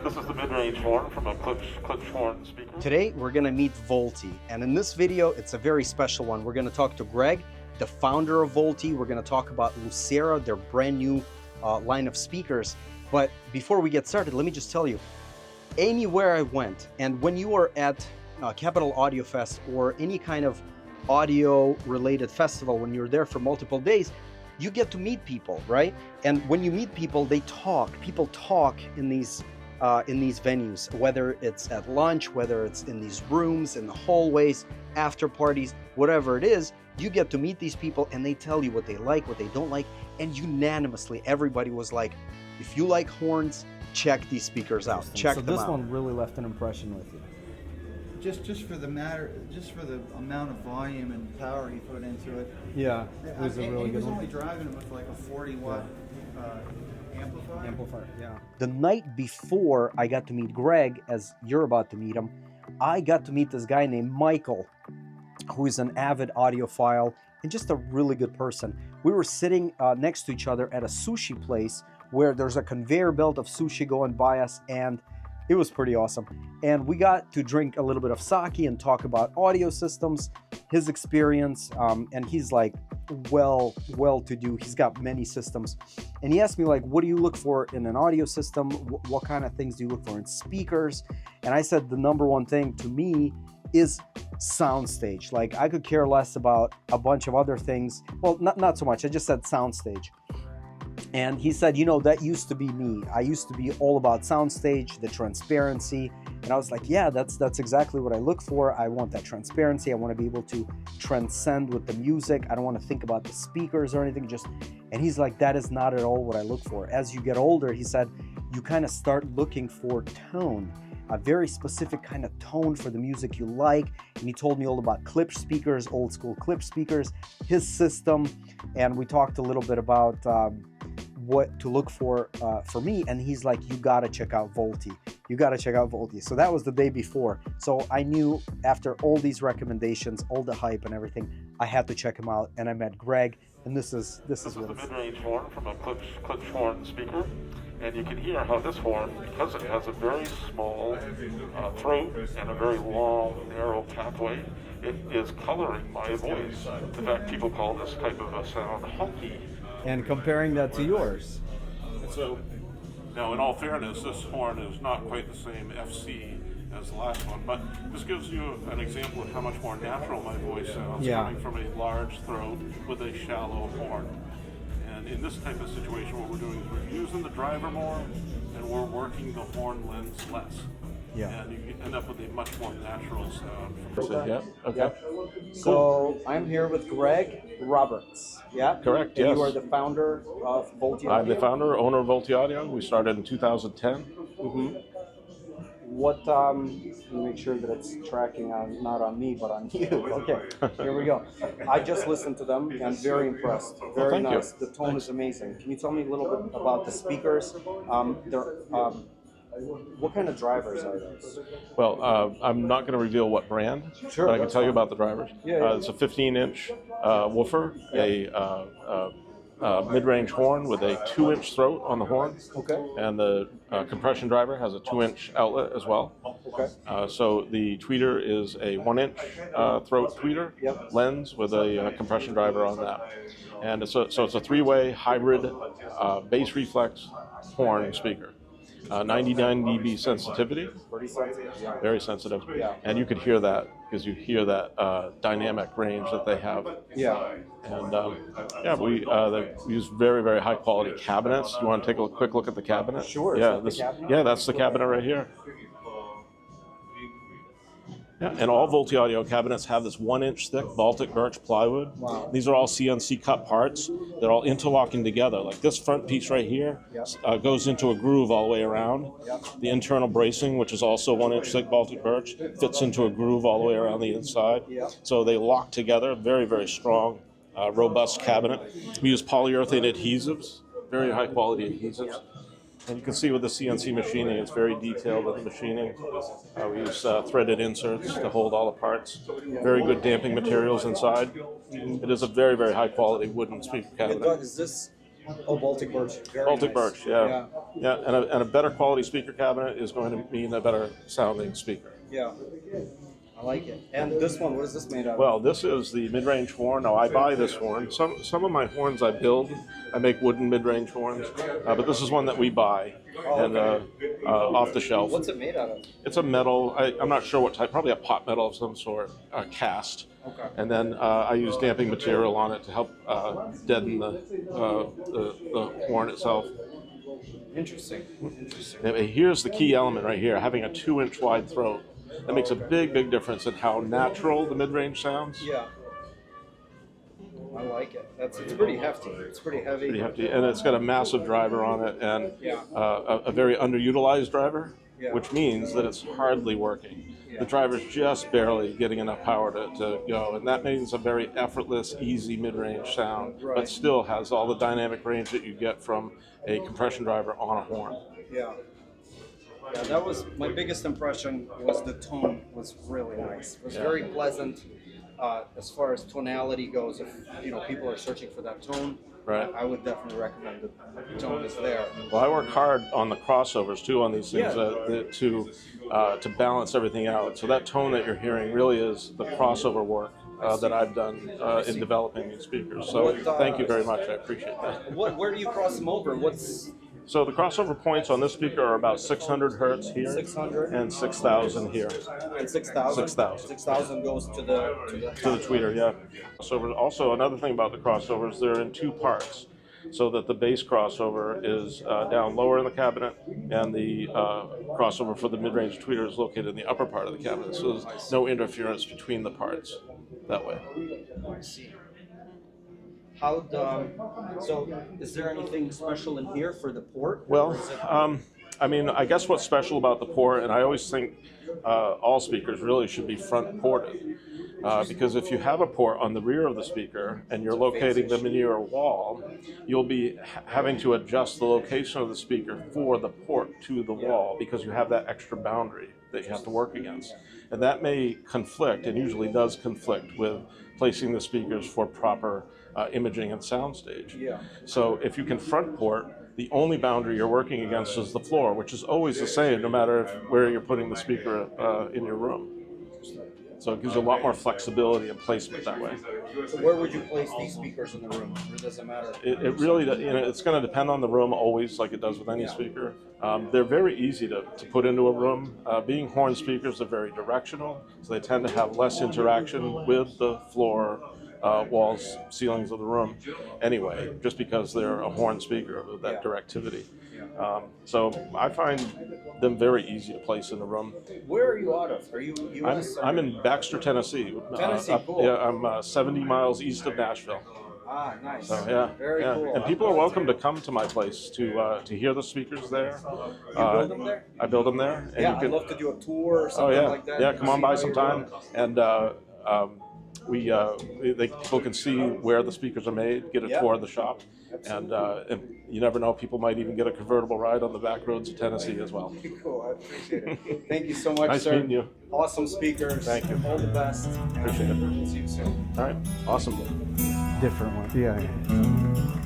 This is the mid-range horn from a clip horn speaker. Today we're gonna meet Volti, and in this video it's a very special one. We're gonna talk to Greg, the founder of Volti. We're gonna talk about Lucera, their brand new line of speakers. But before we get started, let me just tell you, anywhere I went, and when you are at Capital Audio Fest or any kind of audio related festival, when you're there for multiple days, you get to meet people, right? And when you meet people, they talk. People talk in these venues, whether it's at lunch, whether it's in these rooms, in the hallways, after parties, whatever it is, you get to meet these people and they tell you what they like, what they don't like, and unanimously everybody was like, if you like horns, check these speakers out. Check them out. So this one really left an impression with you. Just for the amount of volume and power he put into it. Yeah, it was a really good one. He was only driving it with like a 40-watt amplifier. Yeah. The night before I got to meet Greg, as you're about to meet him, I got to meet this guy named Michael, who is an avid audiophile and just a really good person. We were sitting next to each other at a sushi place where there's a conveyor belt of sushi going by us, and it was pretty awesome. And we got to drink a little bit of sake and talk about audio systems, his experience, and he's like well-to-do. He's got many systems. And he asked me, like, what do you look for in an audio system? What kind of things do you look for in speakers? And I said the number one thing to me is soundstage. Like, I could care less about a bunch of other things. Well, not so much. I just said soundstage. And he said, you know, that used to be me. I used to be all about soundstage, the transparency. And I was like, yeah, that's exactly what I look for. I want that transparency. I want to be able to transcend with the music. I don't want to think about the speakers or anything. And he's like, that is not at all what I look for. As you get older, he said, you kind of start looking for tone, a very specific kind of tone for the music you like. And he told me all about clip speakers, old school clip speakers, his system. And we talked a little bit about what to look for me, and he's like, you gotta check out Volti. You gotta check out Volti. So that was the day before. So I knew after all these recommendations, all the hype and everything, I had to check him out. And I met Greg, and this is what the mid-range horn from a clip horn speaker, and you can hear how this horn, because it has a very small throat and a very long, narrow pathway, it is coloring my voice. In fact, people call this type of a sound honky. And comparing that to yours. So, now in all fairness, this horn is not quite the same FC as the last one, but this gives you an example of how much more natural my voice sounds coming from a large throat with a shallow horn. And in this type of situation, what we're doing is we're using the driver more, and we're working the horn lens less. Yeah. And you end up with a much more natural sound. Okay. So I'm here with Greg Roberts. Yeah. Correct. And yes. You are the founder of Volti Audio. I'm the founder, owner of Volti Audio. We started in 2010. Mm-hmm. What? Let me make sure that it's tracking on not on me but on you. Okay. Here we go. I just listened to them and very impressed. Very thank nice. you. The tone is amazing. Can you tell me a little bit about the speakers? What kind of drivers are those? Well, I'm not going to reveal what brand, Sure, but I can tell you about the drivers. Yeah. It's a 15-inch woofer, a mid-range horn with a 2-inch throat on the horn. Okay. And the compression driver has a 2-inch outlet as well. Okay. So the tweeter is a 1-inch throat tweeter lens with a compression driver on that. And so it's a 3-way hybrid bass-reflex horn speaker. 99 dB sensitivity. Pretty sensitive. Yeah. Very sensitive. Yeah. And you could hear that because you hear that dynamic range that they have. Yeah. And we use very, very high quality cabinets. You want to take a quick look at the cabinet? Sure. Yeah, the cabinet? Yeah, that's the cabinet right here. Yeah, and all Volti Audio cabinets have this 1-inch thick Baltic Birch plywood. Wow. These are all CNC cut parts. They're all interlocking together. Like this front piece right here goes into a groove all the way around. The internal bracing, which is also 1-inch thick Baltic Birch, fits into a groove all the way around the inside. So they lock together. Very, very strong, robust cabinet. We use polyurethane adhesives, very high quality adhesives. And you can see with the CNC machining, it's very detailed with the machining. We use threaded inserts to hold all the parts. Very good damping materials inside. It is a very, very high quality wooden speaker cabinet. Is this Oh, Baltic Birch. Very Baltic nice. Birch, yeah. Yeah, and a better quality speaker cabinet is going to mean a better sounding speaker. Yeah. I like it. And this one, what is this made out of? Well, this is the mid-range horn. Now, I buy this horn. Some of my horns I build. I make wooden mid-range horns, but this is one that we buy and off the shelf. What's it made out of? It's a metal. I'm not sure what type. Probably a pot metal of some sort, cast. Okay. And then I use damping material on it to help deaden the horn itself. Interesting. And here's the key element right here: having a 2-inch wide throat. That makes a big, big difference in how natural the mid-range sounds. Yeah. I like it. It's pretty hefty. It's pretty heavy. Pretty hefty, and it's got a massive driver on it, and Yeah. a very underutilized driver, Yeah. which means that it's hardly working. Yeah. The driver's just barely getting enough power to go, and that means a very effortless, easy mid-range sound, Right. but still has all the dynamic range that you get from a compression driver on a horn. Yeah. Yeah, that was my biggest impression. Was the tone was really nice. It was very pleasant. As far as tonality goes, if people are searching for that tone, Right. I would definitely recommend the tone is there. Well, I work hard on the crossovers too on these things Yeah. to balance everything out. So that tone that you're hearing really is the crossover work that I've done in developing these speakers. So What, thank you very much. I appreciate that. Where do you cross them over? What's So the crossover points on this speaker are about 600 hertz here 600 and 6,000 here. and 6,000? 6,000. 6,000 goes to the To the tweeter, yeah. Crossover. Also, another thing about the crossovers, they're in 2 parts, so that the bass crossover is down lower in the cabinet, and the crossover for the mid-range tweeter is located in the upper part of the cabinet. So there's no interference between the parts that way. I see. So is there anything special in here for the port? Well, Or is it- I mean, I guess what's special about the port, and I always think all speakers really should be front ported, because if you have a port on the rear of the speaker and you're locating them in your wall, you'll be having to adjust the location of the speaker for the port to the wall, because you have that extra boundary that you have to work against. And that may conflict, and usually does conflict, with placing the speakers for proper imaging and soundstage. Yeah. So if you can front port, the only boundary you're working against is the floor, which is always the same no matter where you're putting the speaker in your room. So it gives you a lot more flexibility and placement that way. So where would you place these speakers in the room? Or does it matter? It really, it's going to depend on the room always, like it does with any speaker. They're very easy to put into a room. Being horn speakers are very directional, so they tend to have less interaction with the floor, walls, ceilings of the room anyway, just because they're a horn speaker with that directivity. So I find them very easy to place in the room. Where are you out of? Are you U.S.? I'm in Baxter, Tennessee. Tennessee, cool. Yeah, I'm 70 miles east of Nashville. Ah, nice. So yeah, Very yeah. cool. And people are welcome to come to my place to hear the speakers there. You build them there? I build them there. And Yeah, you can, I'd love to do a tour or something oh yeah, like that. yeah. Come on See by how you're sometime, doing. and people can see where the speakers are made, get a tour of the shop, and you never know, people might even get a convertible ride on the back roads of Tennessee as well. Cool, I appreciate it. Thank you so much, Nice sir. meeting you. Awesome speakers. Thank you. All the best. Appreciate it. See you soon. All right, awesome. Different one. Yeah.